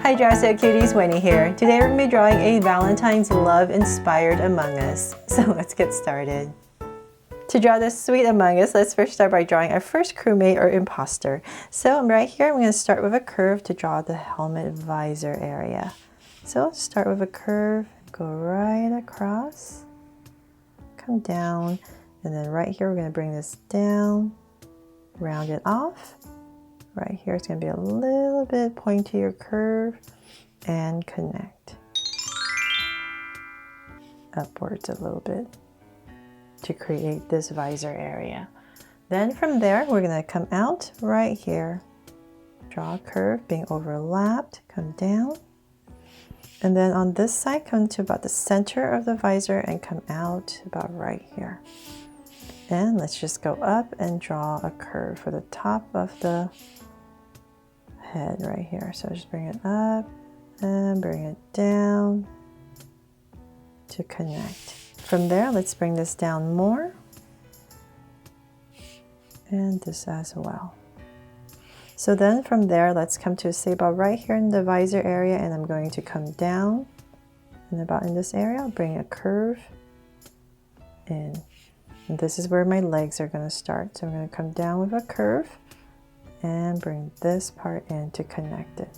Hi Dress-O Cuties, Winnie here. Today we're going to be drawing a Valentine's love inspired Among Us. So let's get started. To draw this sweet Among Us, let's first start by drawing our first crewmate or imposter. So right here, I'm going to start with a curve to draw the helmet visor area. So start with a curve, go right across, come down, and then right here we're going to bring this down, round it off. Right here it's going to be a little bit pointier curve and connect upwards a little bit to create this visor area. Then from there we're going to come out right here, draw a curve being overlapped, come down, and then on this side come to about the center of the visor and come out about right here. And let's just go up and draw a curve for the top of the head right here. So just bring it up and bring it down to connect. From there, let's bring this down more and this as well. So then from there, let's come to say about right here in the visor area, and I'm going to come down and about in this area, I'll bring a curve in. And this is where my legs are going to start. So I'm going to come down with a curve and bring this part in to connect it.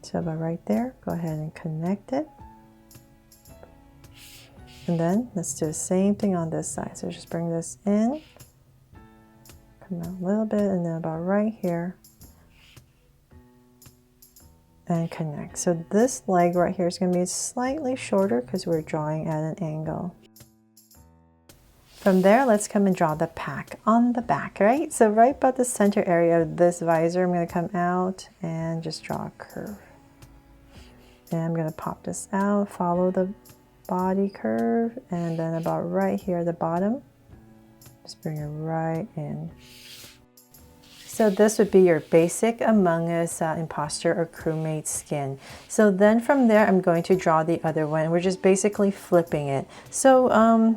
So about right there, go ahead and connect it. And then let's do the same thing on this side. So just bring this in, come out a little bit, and then about right here, and connect. So this leg right here is going to be slightly shorter because we're drawing at an angle. From there, let's come and draw the pack on the back, right? So right about the center area of this visor, I'm going to come out and just draw a curve. And I'm going to pop this out, follow the body curve, and then about right here at the bottom, just bring it right in. So this would be your basic Among Us imposter or crewmate skin. So then from there, I'm going to draw the other one. We're just basically flipping it. So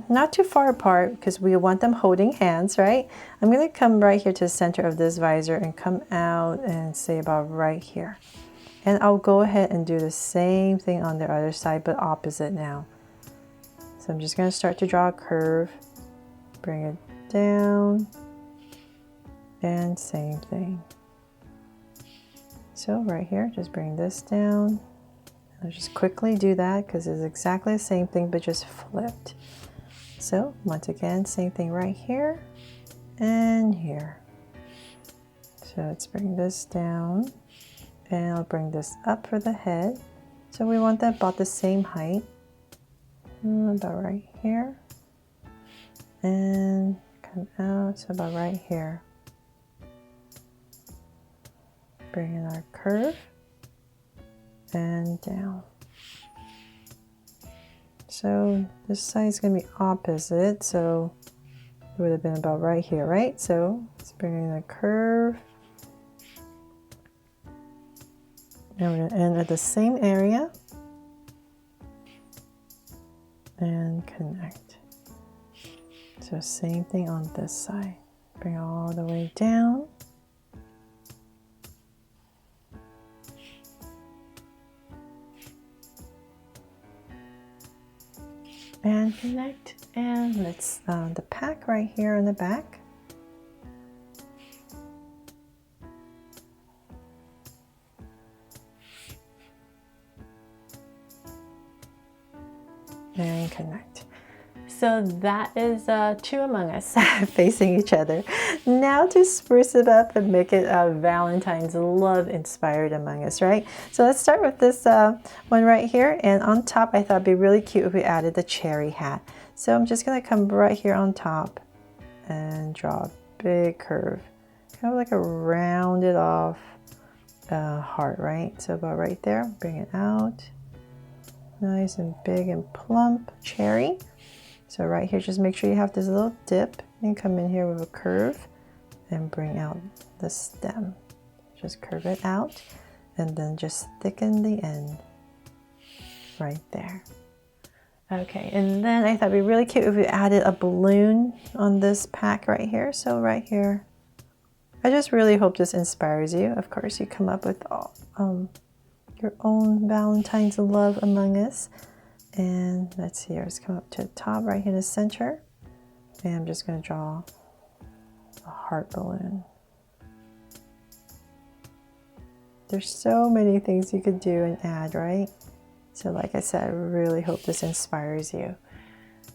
not too far apart because we want them holding hands, right? I'm going to come right here to the center of this visor and come out and say about right here. And I'll go ahead and do the same thing on the other side, but opposite now. So I'm just going to start to draw a curve, bring it down, and same thing. So right here, just bring this down. I'll just quickly do that because it's exactly the same thing, but just flipped. So once again, same thing right here and here. So let's bring this down and I'll bring this up for the head. So we want that about the same height, about right here, and come out, so about right here. Bring in our curve and down. So this side is going to be opposite, so it would have been about right here, right? So let's bring in a curve. And we're going to end at the same area and connect. So same thing on this side. Bring it all the way down. And connect, and let's the pack right here on the back. And connect. So that is two Among Us facing each other. Now to spruce it up and make it a Valentine's love inspired Among Us, right? So let's start with this one right here. And on top, I thought it'd be really cute if we added the cherry hat. So I'm just gonna come right here on top and draw a big curve. Kind of like a rounded off heart, right? So about right there, bring it out. Nice and big and plump cherry. So right here, just make sure you have this little dip and come in here with a curve and bring out the stem. Just curve it out and then just thicken the end right there. Okay, and then I thought it'd be really cute if we added a balloon on this pack right here. So right here, I just really hope this inspires you. Of course, you come up with all, your own Valentine's love among us. And let's see here, let's come up to the top right here in the center. And I'm just going to draw a heart balloon. There's so many things you could do and add, right? So like I said, I really hope this inspires you.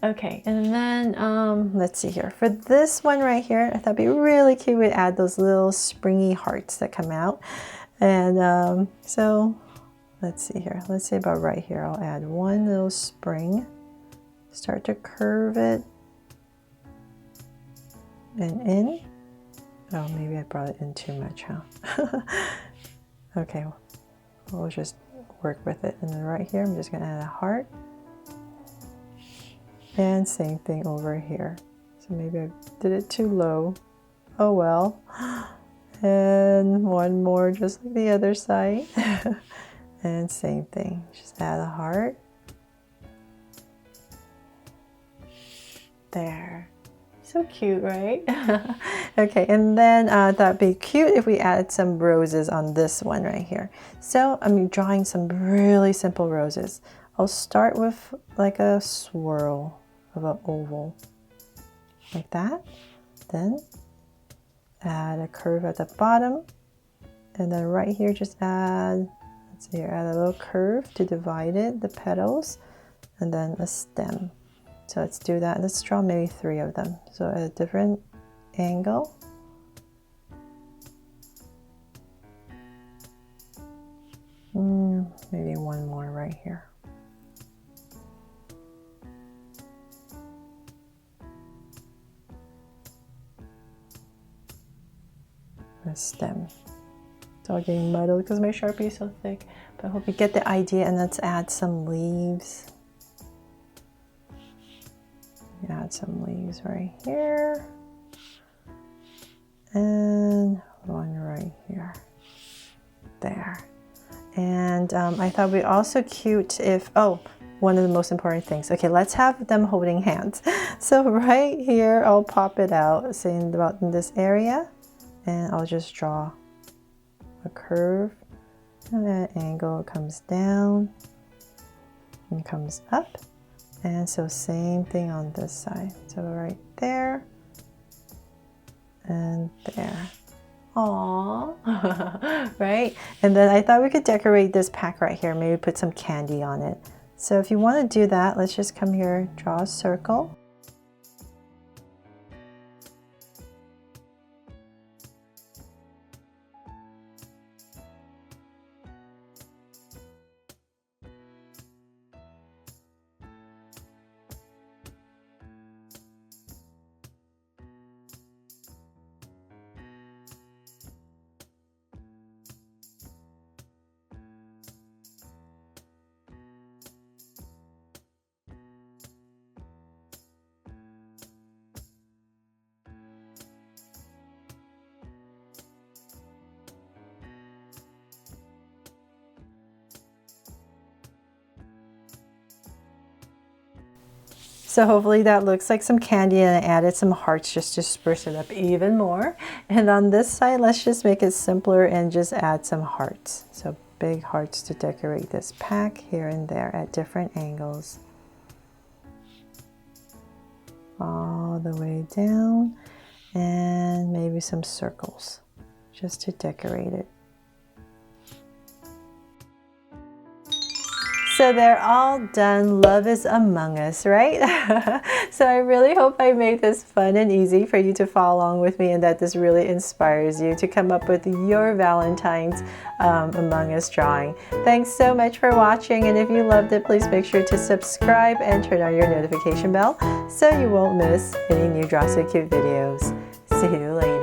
Okay, and then let's see here. For this one right here, I thought it'd be really cute to add those little springy hearts that come out. And so let's see here. Let's say about right here, I'll add one little spring. Start to curve it. And in. Oh, maybe I brought it in too much, huh? Okay, we'll just work with it. And then right here, I'm just gonna add a heart. And same thing over here. So maybe I did it too low. Oh well. And one more just like the other side. And same thing, just add a heart. There. So cute, right? Okay, and then that'd be cute if we added some roses on this one right here. So I'm drawing some really simple roses. I'll start with like a swirl of an oval, like that. Then add a curve at the bottom. And then right here, just add, let's see here, add a little curve to divide it, the petals, and then a stem. So let's do that. Let's draw maybe 3 of them. So at a different angle. Maybe one more right here. A stem. It's all getting muddled because my Sharpie is so thick. But I hope you get the idea, and let's add some leaves. Add some leaves right here. And one right here. There. And I thought it'd be also cute if, oh, one of the most important things. Okay, let's have them holding hands. So right here, I'll pop it out, saying about in this area. And I'll just draw a curve. And at an angle, it comes down and comes up. And so same thing on this side. So right there and there. Aww, right? And then I thought we could decorate this pack right here. Maybe put some candy on it. So if you want to do that, let's just come here, draw a circle. So hopefully that looks like some candy, and I added some hearts just to spruce it up even more. And on this side, let's just make it simpler and just add some hearts. So big hearts to decorate this pack here and there at different angles. All the way down, and maybe some circles just to decorate it. So they're all done. Love is among us, right? So I really hope I made this fun and easy for you to follow along with me, and that this really inspires you to come up with your Valentine's Among Us drawing. Thanks so much for watching, and if you loved it, please make sure to subscribe and turn on your notification bell so you won't miss any new Draw So Cute videos. See you later.